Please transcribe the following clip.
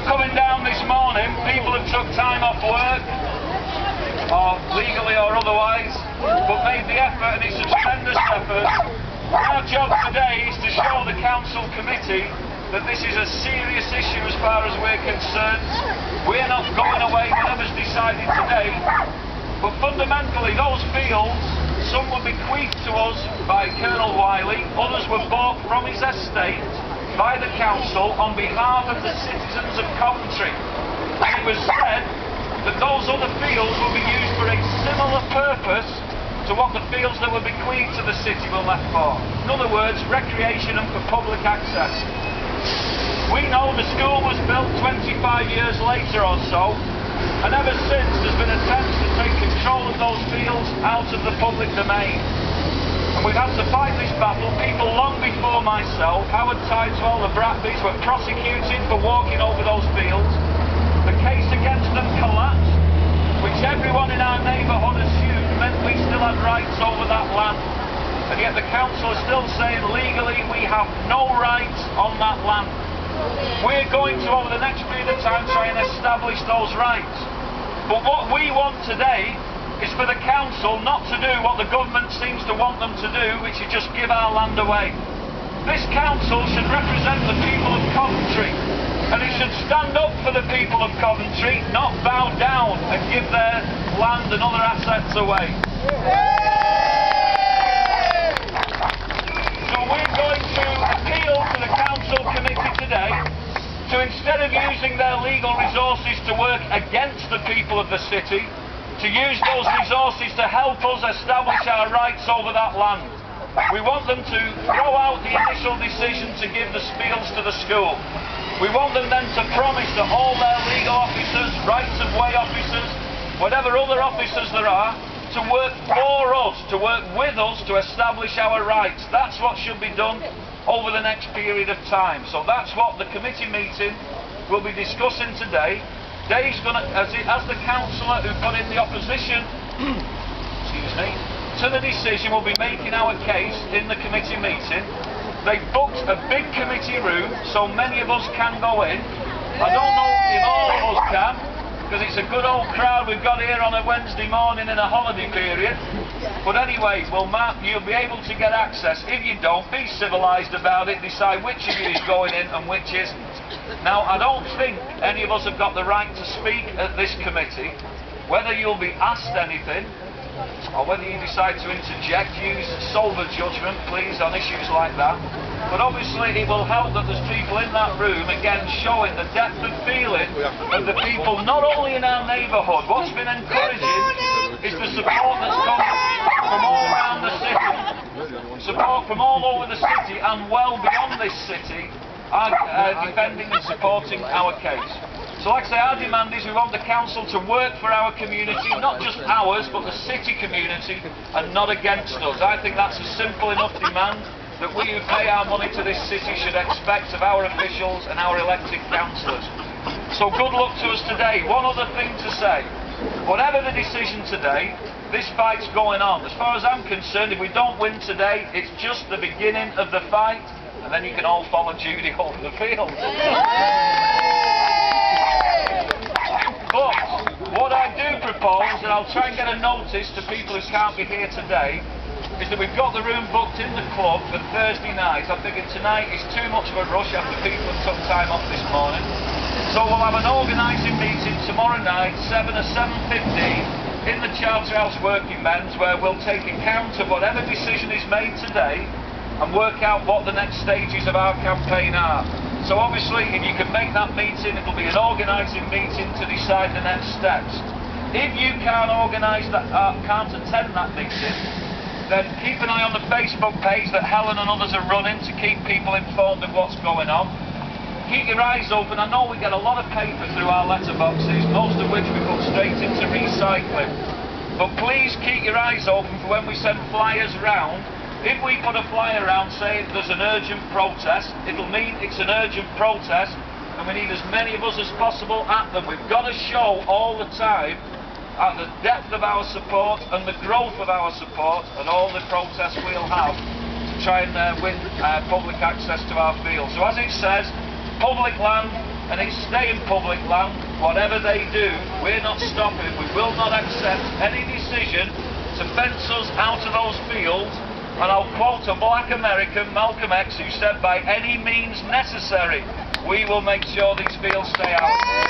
coming down this morning, people have took time off work, or legally or otherwise, but made the effort, and it's a tremendous effort. Our job today is to show the council committee that this is a serious issue as far as we're concerned. We're not going away whatever's decided today, but fundamentally those fields, some were bequeathed to us by Colonel Wiley, others were bought from his estate by the council on behalf of the citizens of Coventry. And it was said that those other fields will be used for a similar purpose to what the fields that were bequeathed to the city were left for. In other words, recreation and for public access. We know the school was built 25 years later or so, and ever since there's been attempts to take control of those fields out of the public domain. And we've had to fight this battle. People long before myself, Howard Tideswell, the Bratbys, were prosecuted for walking over those fields. The case against them collapsed, which everyone in our neighbourhood assumed meant we still had rights over that land. And yet the council is still saying legally we have no rights on that land. We're going to, over the next period of time, try and establish those rights. But what we want today is for the council not to do what the government seems to want them to do, which is just give our land away. This council should represent the people of Coventry, and it should stand up for the people of Coventry, not bow down and give their land and other assets away. So we're going to appeal to the council committee today to, instead of using their legal resources to work against the people of the city, to use those resources to help us establish our rights over that land. We want them to throw out the initial decision to give the fields to the school. We want them then to promise that all their legal officers, rights of way officers, whatever other officers there are, to work for us, to work with us to establish our rights. That's what should be done over the next period of time. So that's what the committee meeting will be discussing today. Dave's going to, as the councillor who put in the opposition excuse me, to the decision, will be making our case in the committee meeting. They've booked a big committee room so many of us can go in. I don't know if all of us can, because it's a good old crowd we've got here on a Wednesday morning in a holiday period. But anyway, you'll be able to get access. If you don't, be civilised about it, decide which of you is going in and which isn't. Now, I don't think any of us have got the right to speak at this committee. Whether you'll be asked anything, or whether you decide to interject, use sober judgment, please, on issues like that. But obviously it will help that there's people in that room, again, showing the depth of feeling of the people, not only in our neighbourhood. What's been encouraging is the support that's come from all around the city, support from all over the city and well beyond this city, are defending and supporting our case. So like I say, our demand is we want the council to work for our community, not just ours, but the city community, and not against us. I think that's a simple enough demand that we who pay our money to this city should expect of our officials and our elected councillors. So good luck to us today. One other thing to say, whatever the decision today, this fight's going on. As far as I'm concerned, if we don't win today, it's just the beginning of the fight, and then you can all follow Judy over the field. But what I do propose, and I'll try and get a notice to people who can't be here today, is that we've got the room booked in the club for Thursday night. I'm thinking tonight is too much of a rush after people have took time off this morning. So we'll have an organising meeting tomorrow night, 7 or 7:15, in the Charterhouse Working Men's, where we'll take account of whatever decision is made today and work out what the next stages of our campaign are. So obviously, if you can make that meeting, it'll be an organising meeting to decide the next steps. If you can't organise that, can't attend that meeting, then keep an eye on the Facebook page that Helen and others are running to keep people informed of what's going on. Keep your eyes open. I know we get a lot of paper through our letterboxes, most of which we put straight into recycling. But please keep your eyes open for when we send flyers round. If we put a flyer around saying there's an urgent protest, it'll mean it's an urgent protest, and we need as many of us as possible at them. We've got to show all the time the depth of our support and the growth of our support and all the protests we'll have to try and win public access to our field. So as it says, public land, and it's staying public land. Whatever they do, we're not stopping. We will not accept any decision to fence us out of those fields. And I'll quote a black American, Malcolm X, who said, by any means necessary, we will make sure these fields stay out.